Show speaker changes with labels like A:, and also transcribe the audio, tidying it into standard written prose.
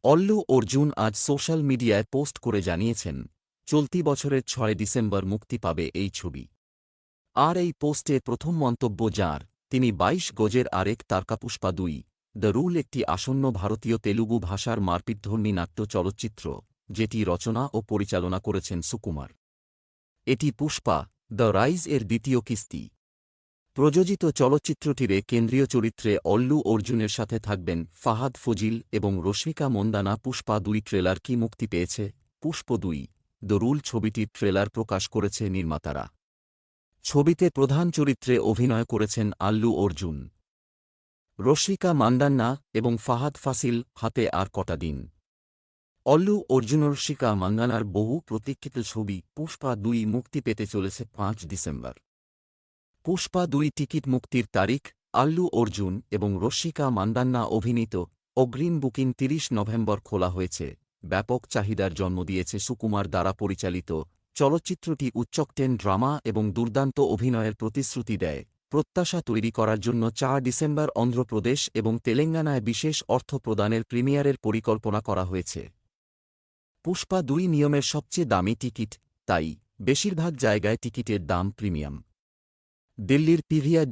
A: অল্লু অর্জুন আজ সোশ্যাল মিডিয়ায় পোস্ট করে জানিয়েছেন, চলতি বছরের ৬ ডিসেম্বর মুক্তি পাবে এই ছবি। আর এই পোস্টে প্রথম মন্তব্য যাঁর, তিনি ২২ গজের আরেক তারকা পুষ্পা ২, দ্য রুল একটি আসন্ন ভারতীয় তেলুগু ভাষার মারপিটধর্মী নাট্য চলচ্চিত্র, যেটি রচনা ও পরিচালনা করেছেন সুকুমার। এটি পুষ্পা, দ্য রাইজ এর দ্বিতীয় কিস্তি। প্রযোজিত চলচ্চিত্রটিরে কেন্দ্রীয় চরিত্রে অল্লু অর্জুনের সাথে থাকবেন ফাহাদ ফজিল এবং রশ্মিকা মন্দানা। পুষ্পা ২ ট্রেলার কি মুক্তি পেয়েছে? পুষ্প ২, দ্য রুল ছবিটির ট্রেলার প্রকাশ করেছে নির্মাতারা। ছবিতে প্রধান চরিত্রে অভিনয় করেছেন আল্লু অর্জুন, রশ্মিকা মান্দান্না এবং ফাহাদ ফাসিল। হাতে আর কটা দিন। অল্লু অর্জুন রশ্মিকা মান্দানার বহু প্রতীক্ষিত ছবি পুষ্পা ২ মুক্তি পেতে চলেছে ৫ ডিসেম্বর। পুষ্পা ২ টিকিট মুক্তির তারিখ, আল্লু অর্জুন এবং রশ্মিকা মান্দান্না অভিনীত। অগ্রিম বুকিং ৩০ নভেম্বর খোলা হয়েছে। ব্যাপক চাহিদার জন্ম দিয়েছে সুকুমার দ্বারা পরিচালিত চলচ্চিত্রটি। উচ্চকটেন ড্রামা এবং দুর্দান্ত অভিনয়ের প্রতিশ্রুতি দেয়। প্রত্যাশা তৈরি করার জন্য ৪ ডিসেম্বর অন্ধ্রপ্রদেশ এবং তেলেঙ্গানায় বিশেষ অর্থ প্রদানের প্রিমিয়ারের পরিকল্পনা করা হয়েছে। পুষ্পা ২ নিয়মের সবচেয়ে দামি টিকিট, তাই বেশিরভাগ জায়গায় টিকিটের দাম প্রিমিয়াম। দিল্লির পিভিআর